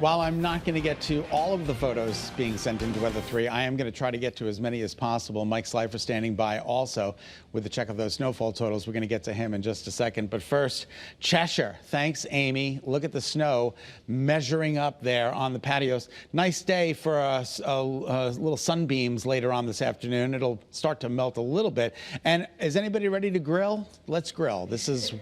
while I'm not going to get to all of the photos being sent into Weather 3, I am going to try to get to as many as possible. Mike Slifer standing by also with the check of those snowfall totals. We're going to get to him in just a second. But first, Cheshire. Thanks, Amy. Look at the snow measuring up there on the patios. Nice day for little sunbeams later on this afternoon. It'll start to melt a little bit. And is anybody ready to grill? Let's grill. This is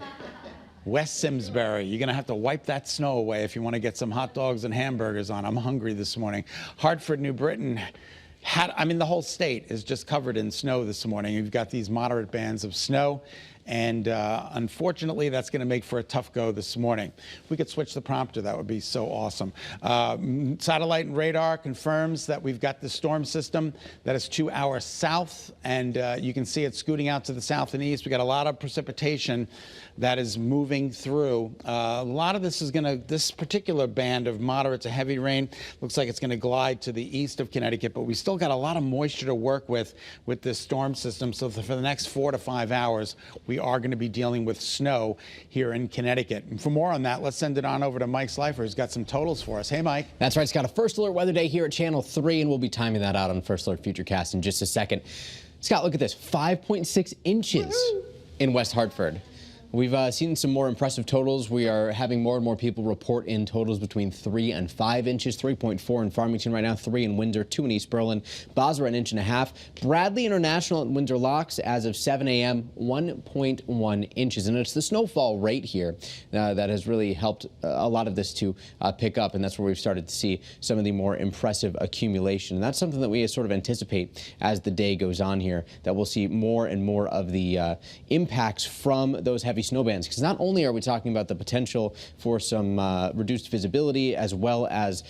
West Simsbury. You're going to have to wipe that snow away if you want to get some hot dogs and hamburgers on. I'm hungry this morning. Hartford, New Britain, the whole state is just covered in snow this morning. You've got these moderate bands of snow. And unfortunately, that's going to make for a tough go this morning. If we could switch the prompter, that would be so awesome. Satellite and radar confirms that we've got the storm system that is 2 hours south, and you can see it scooting out to the south and east. We got a lot of precipitation that is moving through. A lot of this is this particular band of moderate to heavy rain looks like it's going to glide to the east of Connecticut, but we still got a lot of moisture to work with this storm system. So for the next 4 to 5 hours, we are going to be dealing with snow here in Connecticut. And for more on that, let's send it on over to Mike Slifer, who's got some totals for us. Hey, Mike. That's right, Scott. A First Alert weather day here at Channel 3, and we'll be timing that out on First Alert Futurecast in just a second. Scott, look at this. 5.6 inches in West Hartford. We've seen some more impressive totals. We are having more and more people report in totals between 3 and 5 inches. 3.4 in Farmington right now, 3 in Windsor, 2 in East Berlin, Basra an inch and a half. Bradley International at Windsor Locks as of 7 a.m., 1.1 inches. And it's the snowfall rate here that has really helped a lot of this to pick up. And that's where we've started to see some of the more impressive accumulation. And that's something that we sort of anticipate as the day goes on here, that we'll see more and more of the impacts from those heavy snow bands, because not only are we talking about the potential for some reduced visibility as well as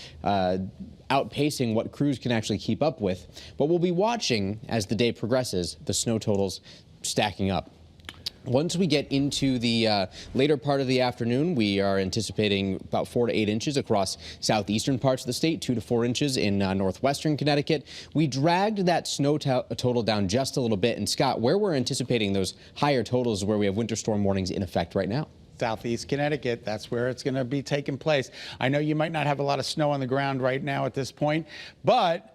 outpacing what crews can actually keep up with, but we'll be watching as the day progresses the snow totals stacking up. Once we get into the later part of the afternoon, we are anticipating about 4 to 8 inches across southeastern parts of the state, 2 to 4 inches in northwestern Connecticut. We dragged that snow total down just a little bit. And Scott, where we're anticipating those higher totals is where we have winter storm warnings in effect right now. Southeast Connecticut, that's where it's going to be taking place. I know you might not have a lot of snow on the ground right now at this point, but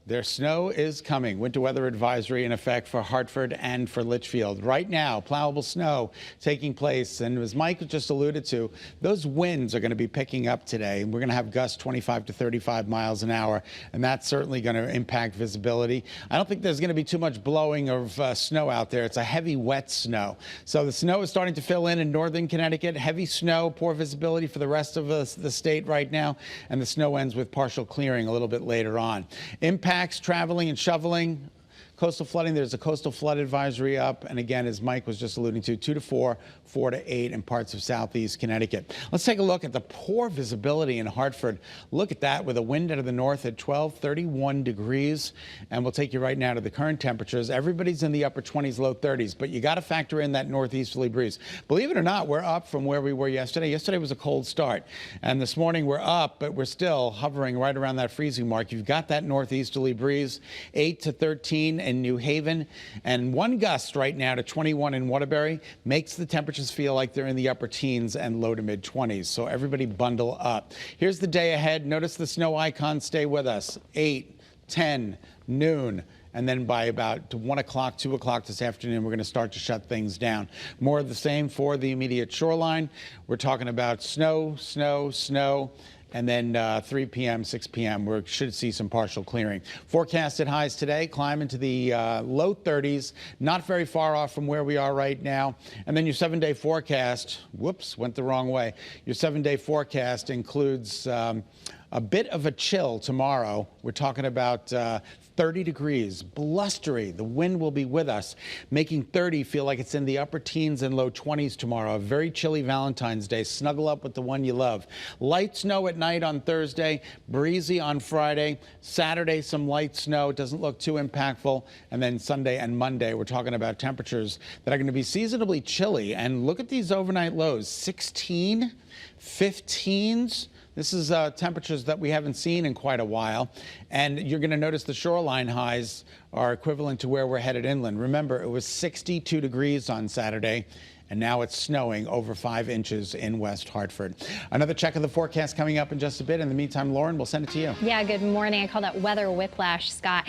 their snow is coming. Winter weather advisory in effect for Hartford and for Litchfield. Right now, plowable snow taking place. And as Mike just alluded to, those winds are going to be picking up today. We're going to have gusts 25 to 35 miles an hour, and that's certainly going to impact visibility. I don't think there's going to be too much blowing of snow out there. It's a heavy, wet snow. So the snow is starting to fill in northern Connecticut. Heavy snow, poor visibility for the rest of the state right now, and the snow ends with partial clearing a little bit later on. Impacts traveling and shoveling. Coastal flooding, there's a coastal flood advisory up. And again, as Mike was just alluding to, 2 to 4, 4 to 8 in parts of southeast Connecticut. Let's take a look at the poor visibility in Hartford. Look at that with a wind out of the north at 31 degrees. And we'll take you right now to the current temperatures. Everybody's in the upper 20s, low 30s, but you got to factor in that northeasterly breeze. Believe it or not, we're up from where we were yesterday. Yesterday was a cold start. And this morning we're up, but we're still hovering right around that freezing mark. You've got that northeasterly breeze, 8 to 13 in New Haven, and one gust right now to 21 in Waterbury makes the temperatures feel like they're in the upper teens and low to mid 20s. So everybody bundle up. Here's the day ahead. Notice the snow icons stay with us. 8, 10, noon. And then by about 1 o'clock, 2 o'clock this afternoon, we're going to start to shut things down. More of the same for the immediate shoreline. We're talking about snow, snow, snow. And then 3 p.m., 6 p.m., we should see some partial clearing. Forecasted highs today climb into the low 30s, not very far off from where we are right now. And then your 7-day forecast, whoops, went the wrong way. Your 7-day forecast includes a bit of a chill tomorrow. We're talking about 30 degrees, blustery. The wind will be with us, making 30 feel like it's in the upper teens and low 20s tomorrow. A very chilly Valentine's Day. Snuggle up with the one you love. Light snow at night on Thursday, breezy on Friday. Saturday, some light snow. It doesn't look too impactful. And then Sunday and Monday, we're talking about temperatures that are going to be seasonably chilly. And look at these overnight lows, 16, 15s. This is temperatures that we haven't seen in quite a while. And you're going to notice the shoreline highs are equivalent to where we're headed inland. Remember, it was 62 degrees on Saturday and now it's snowing over 5 inches in West Hartford. Another check of the forecast coming up in just a bit. In the meantime, Lauren, we'll send it to you. Yeah, good morning. I call that weather whiplash, Scott.